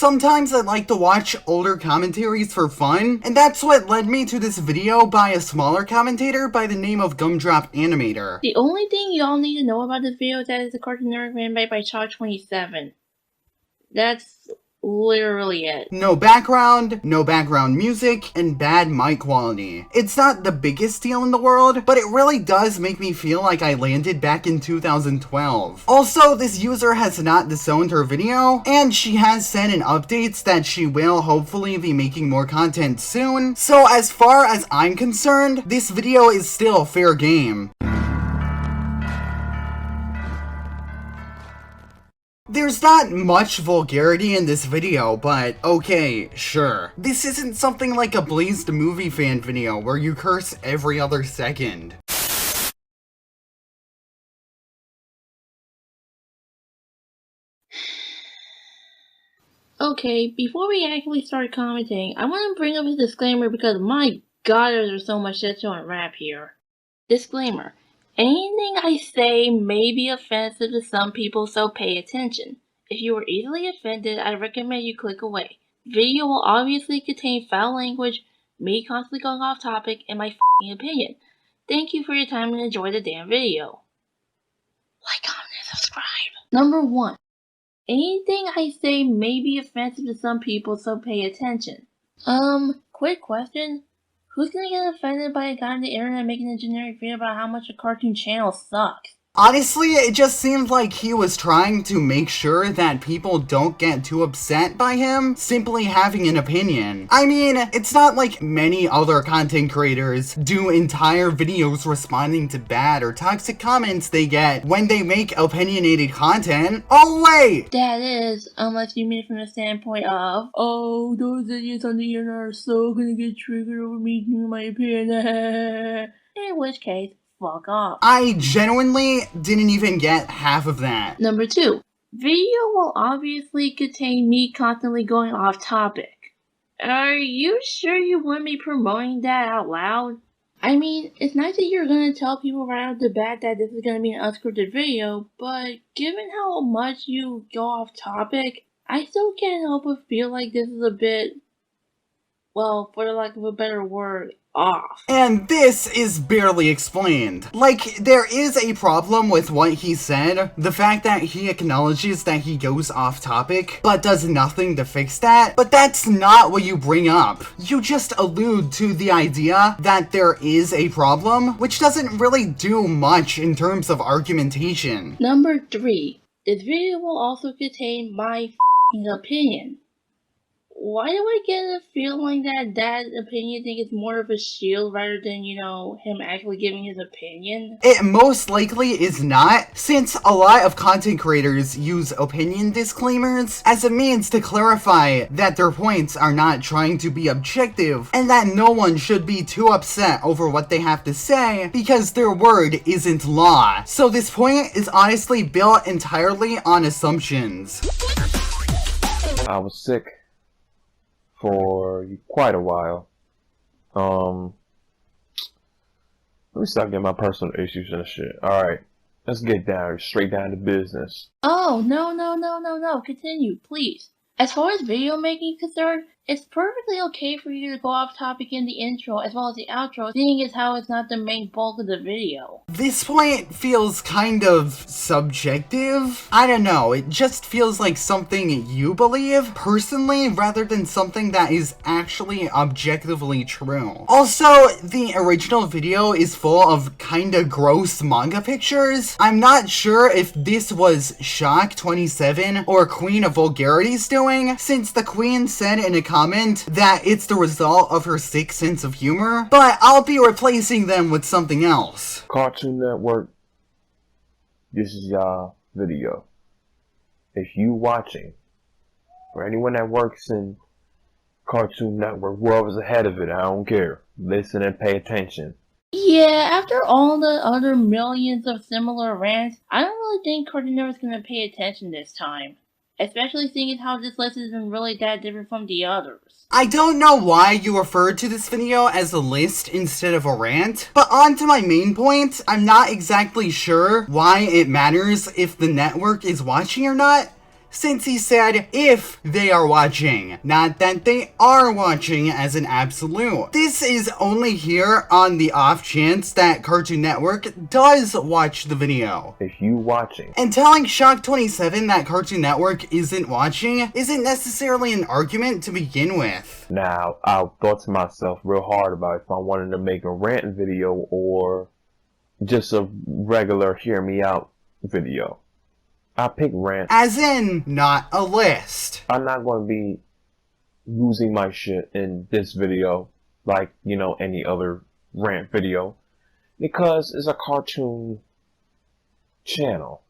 sometimes I like to watch older commentaries for fun, and that's what led me to this video by a smaller commentator by the name of Gumdrop Animator. The only thing y'all need to know about this video is that it's a Cartoon Network made by Child 27. That's literally it. No background music, and bad mic quality. It's not the biggest deal in the world, but it really does make me feel like I landed back in 2012. Also, this user has not disowned her video, and she has said in updates that she will hopefully be making more content soon, so as far as I'm concerned, this video is still fair game. There's not much vulgarity in this video, but okay, sure. This isn't something like a Blazed movie fan video where you curse every other second. Okay, before we actually start commenting, I want to bring up a disclaimer because my god, there's so much shit to unwrap here. Disclaimer. Anything I say may be offensive to some people, so pay attention. If you are easily offended, I recommend you click away. Video will obviously contain foul language, me constantly going off topic, and my f***ing opinion. Thank you for your time and enjoy the damn video. Like, comment, and subscribe. Number 1. Anything I say may be offensive to some people, so pay attention. Quick question. Who's gonna get offended by a guy on the internet making a generic video about how much a cartoon channel sucks? Honestly, it just seemed like he was trying to make sure that people don't get too upset by him simply having an opinion. I mean, it's not like many other content creators do entire videos responding to bad or toxic comments they get when they make opinionated content. Oh wait! That is, unless you mean it from the standpoint of, oh, those idiots on the internet are so gonna get triggered over me giving my opinion. In which case, fuck off. I genuinely didn't even get half of that. Number 2. Video will obviously contain me constantly going off topic. Are you sure you want me promoting that out loud? I mean, it's nice that you're gonna tell people right off the bat that this is gonna be an unscripted video, but given how much you go off topic, I still can't help but feel like this is a bit, well, for the lack of a better word, off. And this is barely explained. Like, there is a problem with what he said, the fact that he acknowledges that he goes off topic, but does nothing to fix that, but that's not what you bring up. You just allude to the idea that there is a problem, which doesn't really do much in terms of argumentation. Number 3. This video will also contain my f***ing opinion. Why do I get a feeling that that opinion thing is more of a shield rather than, you know, him actually giving his opinion? It most likely is not, since a lot of content creators use opinion disclaimers as a means to clarify that their points are not trying to be objective and that no one should be too upset over what they have to say because their word isn't law. So this point is honestly built entirely on assumptions. I was sick for quite a while. Let me stop getting my personal issues and shit. Alright, let's get straight down to business. Oh, no, continue, please. As far as video making is concerned, it's perfectly okay for you to go off topic in the intro as well as the outro, seeing as how it's not the main bulk of the video. This point feels kind of subjective. I don't know, it just feels like something you believe personally rather than something that is actually objectively true. Also, the original video is full of kinda gross manga pictures. I'm not sure if this was Shock 27 or Queen of Vulgarity's doing, since the Queen said in a comment that it's the result of her sick sense of humor, but I'll be replacing them with something else. Cartoon Network, this is y'all video. If you watching, or anyone that works in Cartoon Network, whoever's ahead of it, I don't care. Listen and pay attention. Yeah, after all the other millions of similar rants, I don't really think Cartoon Network's gonna pay attention this time. Especially seeing as how this list isn't really that different from the others. I don't know why you referred to this video as a list instead of a rant, but on to my main point, I'm not exactly sure why it matters if the network is watching or not, since he said if they are watching, not that they are watching as an absolute. This is only here on the off chance that Cartoon Network does watch the video. If you watching. And telling Shock27 that Cartoon Network isn't watching isn't necessarily an argument to begin with. Now, I thought to myself real hard about if I wanted to make a rant video or just a regular hear me out video. I pick rant. As in, not a list. I'm not going to be losing my shit in this video like, you know, any other rant video, because it's a cartoon channel.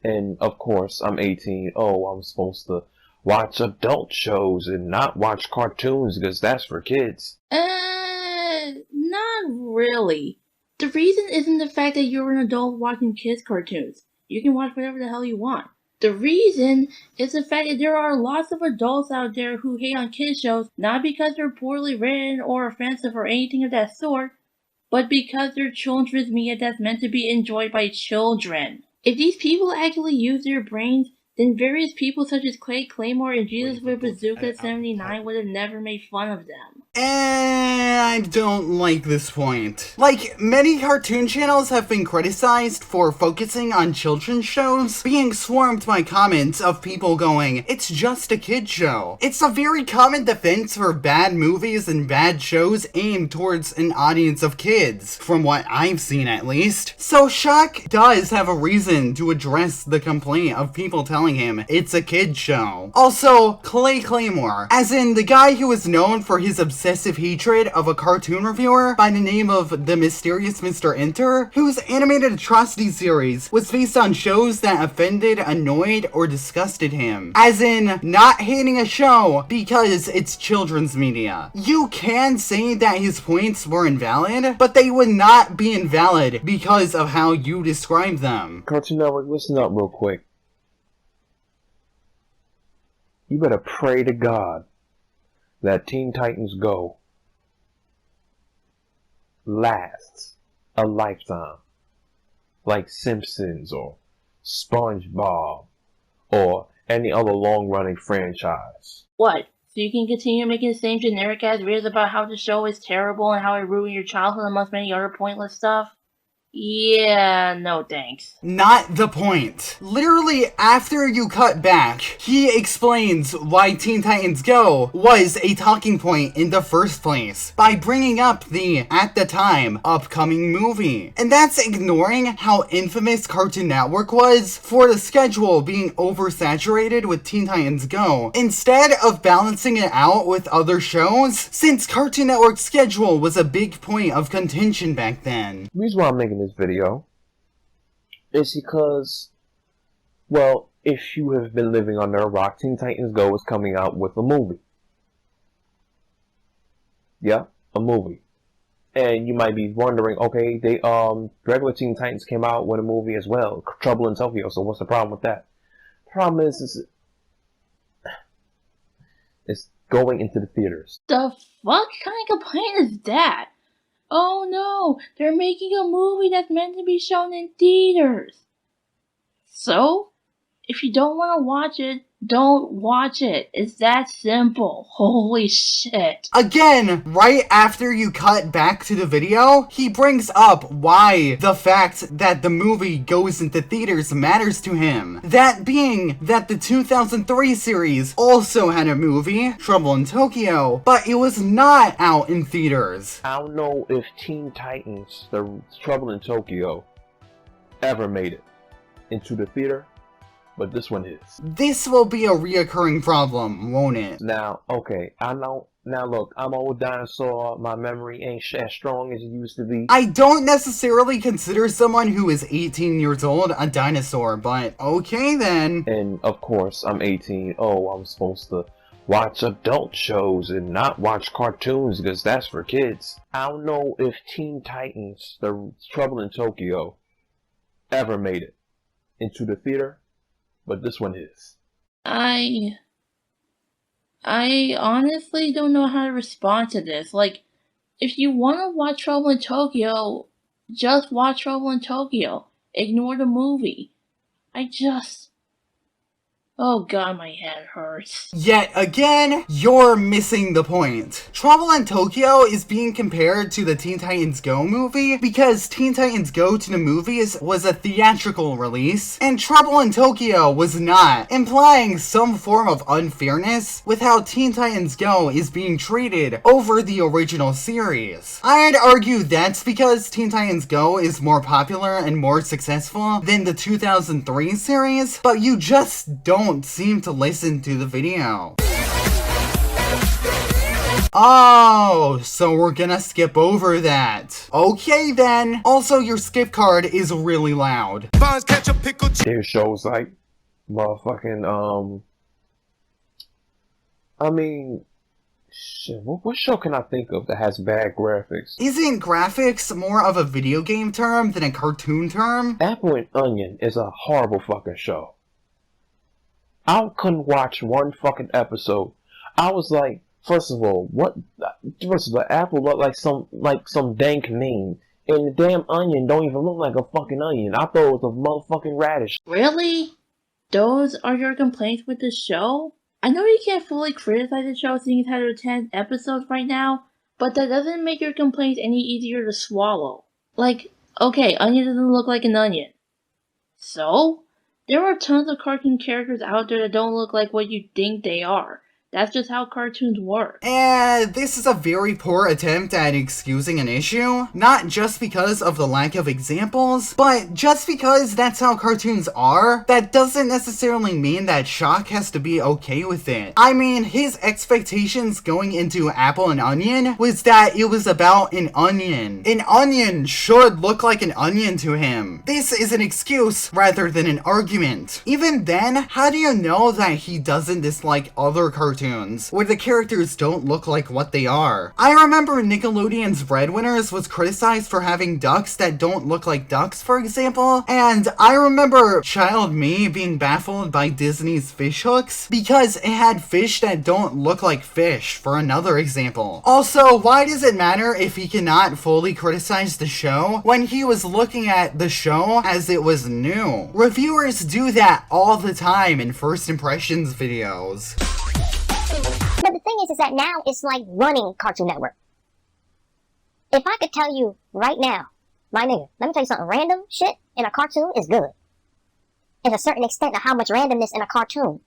And of course, I'm 18. Oh, I'm supposed to watch adult shows and not watch cartoons because that's for kids. Not really. The reason isn't the fact that you're an adult watching kids' cartoons. You can watch whatever the hell you want. The reason is the fact that there are lots of adults out there who hate on kids shows, not because they're poorly written or offensive or anything of that sort, but because they're children's media that's meant to be enjoyed by children. If these people actually use their brains, then various people such as Clay Claymore and Jesus with Bazooka 79 would have never made fun of them. I don't like this point. Like, many cartoon channels have been criticized for focusing on children's shows, being swarmed by comments of people going, it's just a kid show. It's a very common defense for bad movies and bad shows aimed towards an audience of kids, from what I've seen at least. So Shock does have a reason to address the complaint of people telling him it's a kid show. Also, Clay Claymore, as in the guy who is known for his obsessive hatred of a cartoon reviewer by the name of the mysterious Mr. Enter, whose animated atrocity series was based on shows that offended, annoyed, or disgusted him. As in, not hating a show because it's children's media. You can say that his points were invalid, but they would not be invalid because of how you describe them. Cartoon Network, listen up real quick. You better pray to God that Teen Titans Go lasts a lifetime, like Simpsons or SpongeBob or any other long-running franchise. What? So you can continue making the same generic ass videos about how the show is terrible and how it ruined your childhood amongst many other pointless stuff? Yeah, no thanks. Not the point. Literally, after you cut back, he explains why Teen Titans Go was a talking point in the first place by bringing up the, at the time, upcoming movie. And that's ignoring how infamous Cartoon Network was for the schedule being oversaturated with Teen Titans Go, instead of balancing it out with other shows, since Cartoon Network's schedule was a big point of contention back then. The reason why I'm making this video is because, well, if you have been living under a rock, Teen Titans Go is coming out with a movie. Yeah, a movie. And you might be wondering, okay, regular Teen Titans came out with a movie as well, Trouble in Tokyo, so what's the problem with that? The problem is it's going into the theaters. The fuck kind of complaint is that? Oh no, they're making a movie that's meant to be shown in theaters. So, if you don't want to watch it, don't watch it. It's that simple. Holy shit. Again, right after you cut back to the video, he brings up why the fact that the movie goes into theaters matters to him. That being that the 2003 series also had a movie, Trouble in Tokyo, but it was not out in theaters. I don't know if Teen Titans, the Trouble in Tokyo, ever made it into the theater, but this one is. This will be a reoccurring problem, won't it? Now, okay, I know. Now look, I'm an old dinosaur. My memory ain't as strong as it used to be. I don't necessarily consider someone who is 18 years old a dinosaur, but okay then. And of course, I'm 18. Oh, I'm supposed to watch adult shows and not watch cartoons because that's for kids. I don't know if Teen Titans, the Trouble in Tokyo, ever made it into the theater, but this one is. I honestly don't know how to respond to this. Like, if you want to watch Trouble in Tokyo, just watch Trouble in Tokyo. Ignore the movie. Oh god, my head hurts. Yet again, you're missing the point. Trouble in Tokyo is being compared to the Teen Titans Go movie because Teen Titans Go to the movies was a theatrical release, and Trouble in Tokyo was not, implying some form of unfairness with how Teen Titans Go is being treated over the original series. I'd argue that's because Teen Titans Go is more popular and more successful than the 2003 series, but you just don't seem to listen to the video. Oh, so we're gonna skip over that. Okay then. Also, your skip card is really loud. There's shows like motherfucking I mean, shit, what show can I think of that has bad graphics? Isn't graphics more of a video game term than a cartoon term? Apple and Onion is a horrible fucking show. I couldn't watch one fucking episode. I was like, first of all, Apple looked like some dank meme. And the damn onion don't even look like a fucking onion. I thought it was a motherfucking radish. Really? Those are your complaints with the show? I know you can't fully criticize the show seeing it's had 10 episodes right now, but that doesn't make your complaints any easier to swallow. Like, okay, Onion doesn't look like an onion. So? There are tons of cartoon characters out there that don't look like what you think they are. That's just how cartoons work. And this is a very poor attempt at excusing an issue, not just because of the lack of examples, but just because that's how cartoons are. That doesn't necessarily mean that Shock has to be okay with it. I mean, his expectations going into Apple and Onion was that it was about an onion. An onion should look like an onion to him. This is an excuse rather than an argument. Even then, how do you know that he doesn't dislike other cartoons where the characters don't look like what they are? I remember Nickelodeon's Breadwinners was criticized for having ducks that don't look like ducks, for example, and I remember Child Me being baffled by Disney's fish hooks because it had fish that don't look like fish, for another example. Also, why does it matter if he cannot fully criticize the show when he was looking at the show as it was new? Reviewers do that all the time in first impressions videos. But the thing is that now it's like running Cartoon Network. If I could tell you right now, my nigga, let me tell you something, random shit in a cartoon is good. There's a certain extent of how much randomness in a cartoon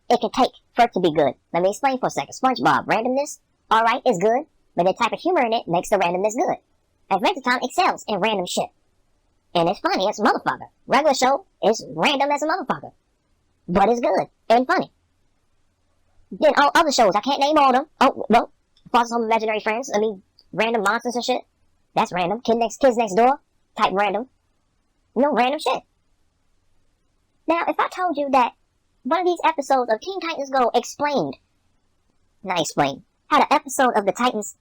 it can take for it to be good. Let me explain for a second. SpongeBob, randomness, alright, is good, but the type of humor in it makes the randomness good. Adventure Time excels in random shit. And it's funny as a motherfucker. Regular show is random as a motherfucker. But it's good and funny. Then all other shows, I can't name all of them. Oh, well, Foster's Home Imaginary Friends, I mean, random monsters and shit. That's random. Kids Next Door, type random. You know, random shit. Now, if I told you that one of these episodes of Teen Titans Go had an episode of the Titans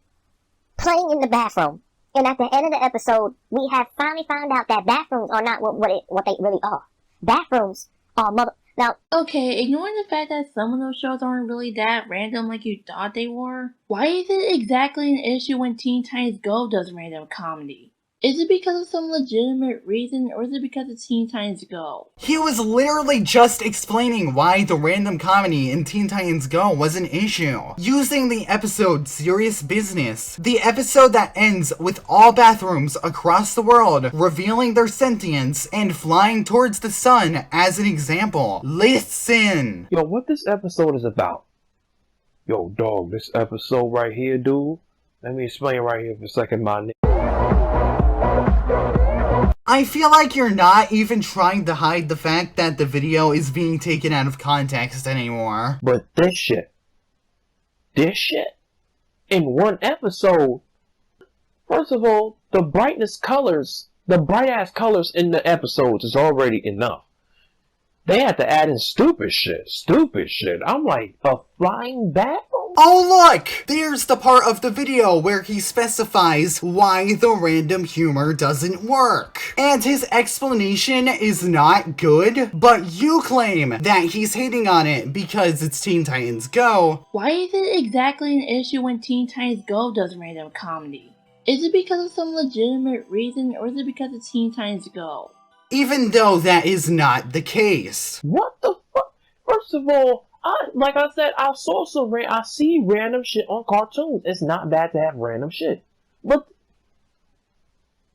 playing in the bathroom, and at the end of the episode, we have finally found out that bathrooms are not what they really are. Bathrooms are Now, okay, ignoring the fact that some of those shows aren't really that random like you thought they were, why is it exactly an issue when Teen Titans Go does random comedy? Is it because of some legitimate reason, or is it because of Teen Titans Go? He was literally just explaining why the random comedy in Teen Titans Go was an issue, using the episode Serious Business, the episode that ends with all bathrooms across the world revealing their sentience and flying towards the sun as an example. Listen! Yo, what this episode is about? Yo, dog, this episode right here, dude. Let me explain right here for a second, my nigga. I feel like you're not even trying to hide the fact that the video is being taken out of context anymore. But this shit, in one episode, first of all, the bright ass colors in the episodes is already enough. They had to add in stupid shit. I'm like, a flying bat? Oh look! There's the part of the video where he specifies why the random humor doesn't work. And his explanation is not good, but you claim that he's hating on it because it's Teen Titans Go. Why is it exactly an issue when Teen Titans Go does random comedy? Is it because of some legitimate reason, or is it because of Teen Titans Go? Even though that is not the case. What the fuck? First of all, like I said, I see random shit on cartoons. It's not bad to have random shit. But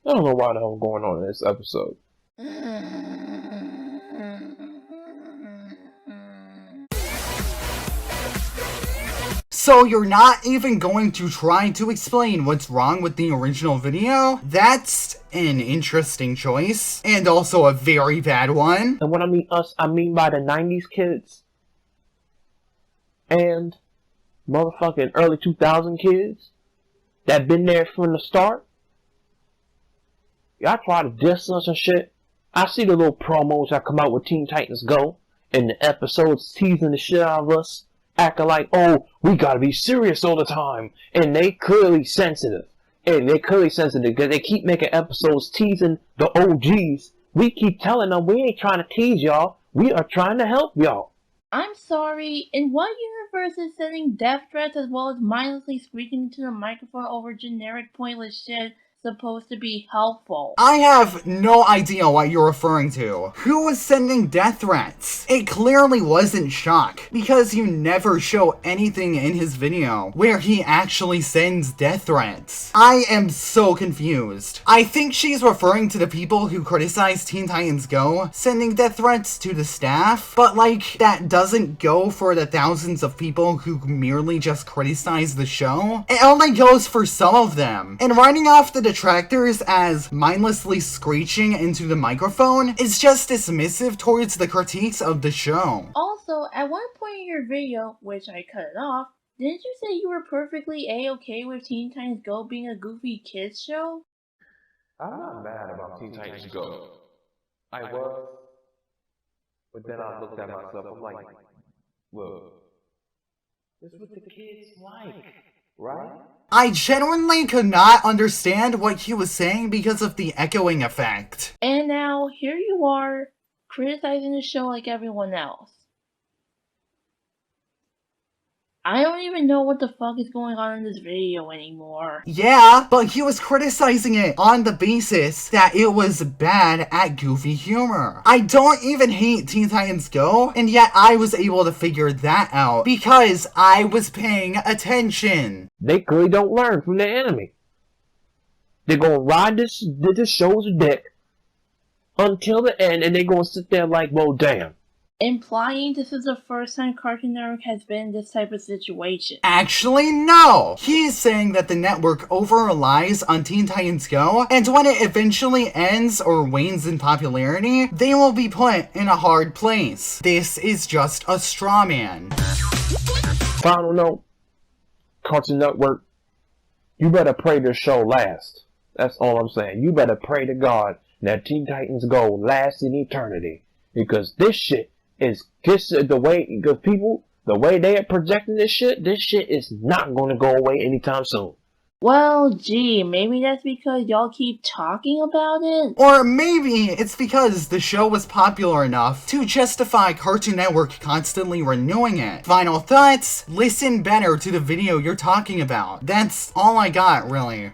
I don't know why the hell is going on in this episode. So you're not even going to try to explain what's wrong with the original video? That's an interesting choice, and also a very bad one. And what I mean by the 90s kids and motherfucking early 2000 kids that been there from the start. Y'all try to diss us and shit. I see the little promos that come out with Teen Titans Go, and the episodes teasing the shit out of us, acting like, oh, we gotta be serious all the time. And they clearly sensitive. Because they keep making episodes teasing the OGs. We keep telling them we ain't trying to tease y'all. We are trying to help y'all. I'm sorry, in what universe is sending death threats as well as mindlessly screeching into the microphone over generic pointless shit supposed to be helpful? I have no idea what you're referring to. Who was sending death threats? It clearly wasn't Shock, because you never show anything in his video where he actually sends death threats. I am so confused. I think she's referring to the people who criticize Teen Titans Go sending death threats to the staff, but like, that doesn't go for the thousands of people who merely just criticize the show. It only goes for some of them. And writing off the detractors as mindlessly screeching into the microphone is just dismissive towards the critiques of the show. Also, at one point in your video, which I cut it off, didn't you say you were perfectly A-okay with Teen Titans Go being a goofy kids show? I'm not mad about Teen Titans Go. I was. But then I looked at myself, I'm like, look, this is what the kids like, right? I genuinely could not understand what he was saying because of the echoing effect. And now, here you are, criticizing the show like everyone else. I don't even know what the fuck is going on in this video anymore. Yeah, but he was criticizing it on the basis that it was bad at goofy humor. I don't even hate Teen Titans Go, and yet I was able to figure that out because I was paying attention. They clearly don't learn from the enemy. They're gonna ride this show's dick until the end, and they're gonna sit there like, well, damn. Implying this is the first time Cartoon Network has been in this type of situation. Actually, no! He's saying that the network over-relies on Teen Titans Go, and when it eventually ends or wanes in popularity, they will be put in a hard place. This is just a straw man. Final note, Cartoon Network, you better pray this show lasts. That's all I'm saying. You better pray to God that Teen Titans Go lasts in eternity. Because this shit is the way they are projecting this shit is not going to go away anytime soon. Well, gee, maybe that's because y'all keep talking about it? Or maybe it's because the show was popular enough to justify Cartoon Network constantly renewing it. Final thoughts? Listen better to the video you're talking about. That's all I got, really.